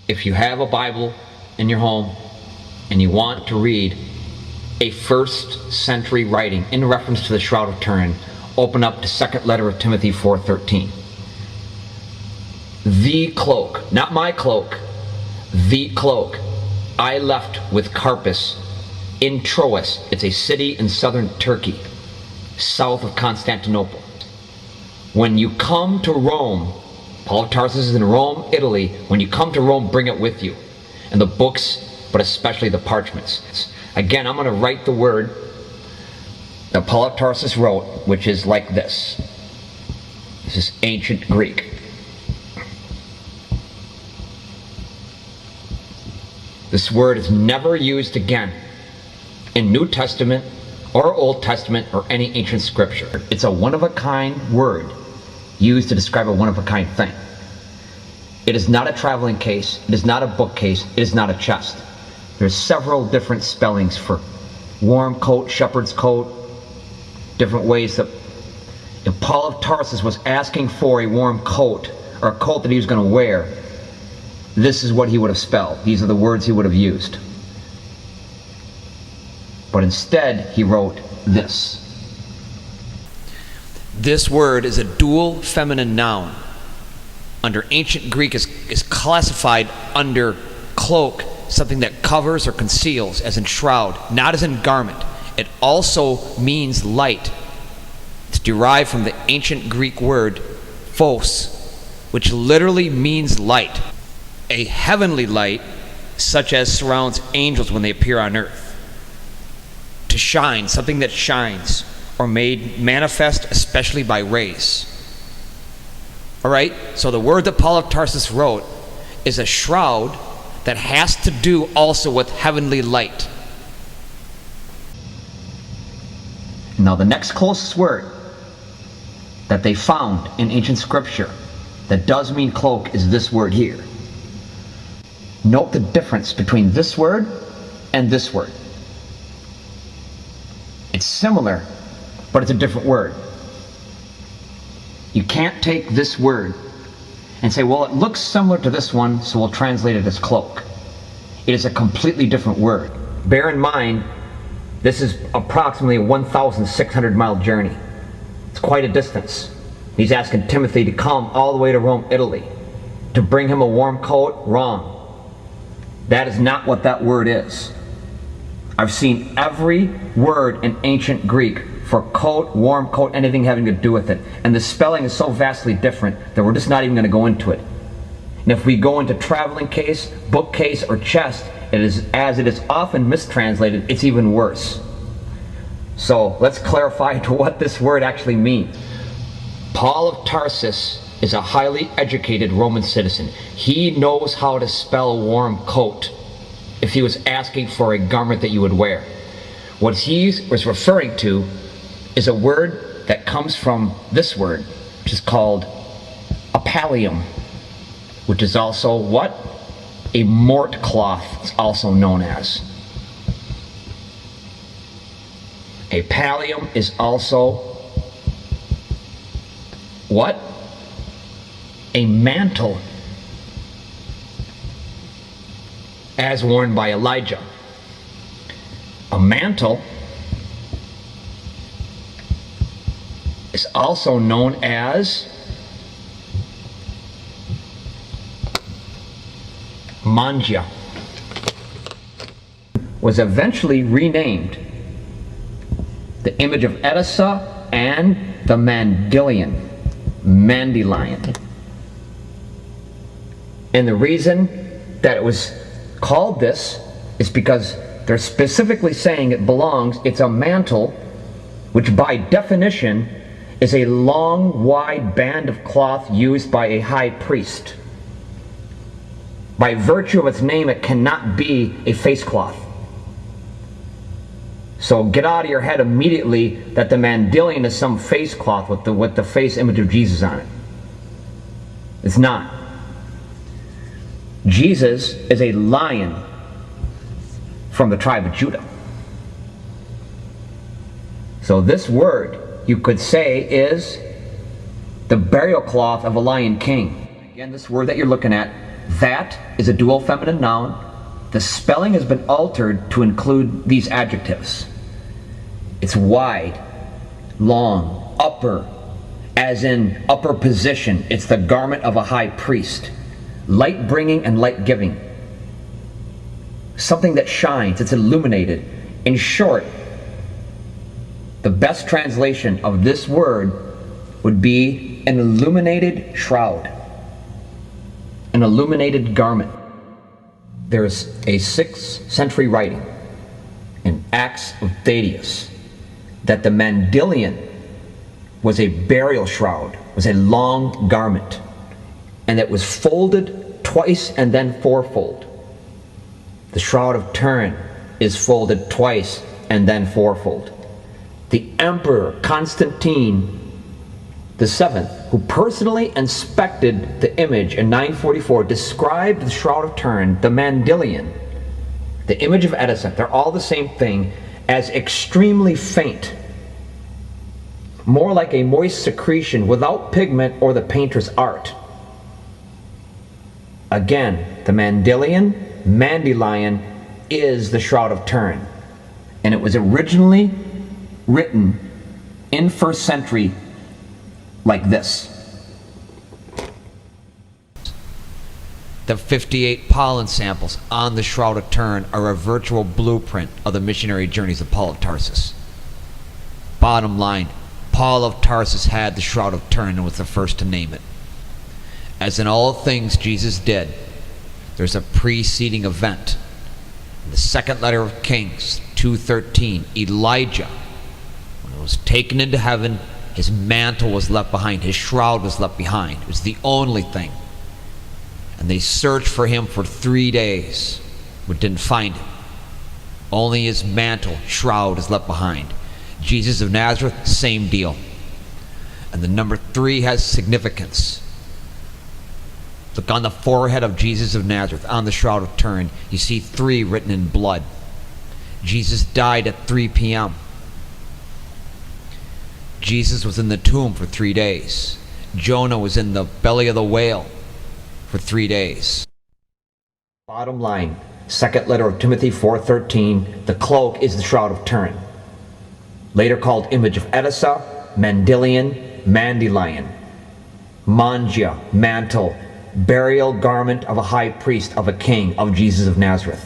If you have a Bible in your home and you want to read a first century writing in reference to the Shroud of Turin, open up to second letter of Timothy 4:13. The cloak, not my cloak, the cloak I left with Carpus in Troas. It's a city in southern Turkey, south of Constantinople. When you come to Rome, Paul of Tarsus is in Rome, Italy. When you come to Rome, bring it with you. And the books, but especially the parchments. Again, I'm going to write the word that Paul of Tarsus wrote, which is like this. This is ancient Greek. This word is never used again in New Testament or Old Testament or any ancient scripture. It's a one-of-a-kind word used to describe a one-of-a-kind thing. It is not a traveling case. It is not a bookcase. It is not a chest. There's several different spellings for warm coat, shepherd's coat, different ways that if Paul of Tarsus was asking for a warm coat or a coat that he was going to wear, this is what he would have spelled. These are the words he would have used. But instead, he wrote this. This word is a dual feminine noun. Under ancient Greek is classified under cloak, something that covers or conceals, as in shroud, not as in garment. It also means light. It's derived from the ancient Greek word phos, which literally means light. A heavenly light, such as surrounds angels when they appear on earth. To shine, something that shines, or made manifest especially by rays. Alright, so the word that Paul of Tarsus wrote is a shroud that has to do also with heavenly light. Now the next closest word that they found in ancient scripture that does mean cloak is this word here. Note the difference between this word and this word. It's similar, but it's a different word. You can't take this word and say, well, it looks similar to this one, so we'll translate it as cloak. It is a completely different word. Bear in mind, this is approximately a 1,600 mile journey. It's quite a distance. He's asking Timothy to come all the way to Rome, Italy, to bring him a warm coat. Wrong. That is not what that word is. I've seen every word in ancient Greek for coat, warm coat, anything having to do with it. And the spelling is so vastly different that we're just not even going to go into it. And if we go into traveling case, bookcase, or chest, it is, as it is often mistranslated, it's even worse. So let's clarify to what this word actually means. Paul of Tarsus is a highly educated Roman citizen. He knows how to spell warm coat if he was asking for a garment that you would wear. What he was referring to is a word that comes from this word, which is called a pallium, which is also what? A mort cloth, it's also known as. A pallium is also what? A mantle, as worn by Elijah. A mantle is also known as mangia. Was eventually renamed the image of Edessa and the Mandilion, Mandelion. And the reason that it was called this is because they're specifically saying it belongs, it's a mantle, which by definition is a long, wide band of cloth used by a high priest. By virtue of its name, it cannot be a face cloth. So get out of your head immediately that the Mandilion is some face cloth with the face image of Jesus on it. It's not. Jesus is a lion from the tribe of Judah. So this word, you could say, is the burial cloth of a lion king. Again, this word that you're looking at that is a dual feminine noun. The spelling has been altered to include these adjectives. It's wide, long, upper, as in upper position. It's the garment of a high priest. Light bringing and light giving. Something that shines, it's illuminated. In short, the best translation of this word would be an illuminated shroud, an illuminated garment. There's a 6th century writing in Acts of Thaddeus that the mandilion was a burial shroud, was a long garment, and it was folded twice and then fourfold. The Shroud of Turin is folded twice and then fourfold. The Emperor Constantine VII, who personally inspected the image in 944, described the Shroud of Turin, the mandilion, the image of Edison, they're all the same thing, as extremely faint, more like a moist secretion without pigment or the painter's art. Again, the mandilion is the Shroud of Turin, and it was originally written in 1st century like this. The 58 pollen samples on the Shroud of Turin are a virtual blueprint of the missionary journeys of Paul of Tarsus. Bottom line, Paul of Tarsus had the Shroud of Turin and was the first to name it. As in all things Jesus did, there's a preceding event. In the 2nd letter of Kings 2:13, Elijah, when he was taken into heaven, his mantle was left behind, his shroud was left behind. It was the only thing. And they searched for him for 3 days, but didn't find him. Only his mantle, shroud, is left behind. Jesus of Nazareth, same deal. And the number 3 has significance. Look on the forehead of Jesus of Nazareth, on the Shroud of Turin, you see 3 written in blood. Jesus died at 3 p.m. Jesus was in the tomb for 3 days. Jonah was in the belly of the whale for 3 days. Bottom line, 2nd letter of Timothy 4:13, the cloak is the Shroud of Turin. Later called image of Edessa, mandilion, mandilion, mangia, mantle, burial garment of a high priest, of a king, of Jesus of Nazareth.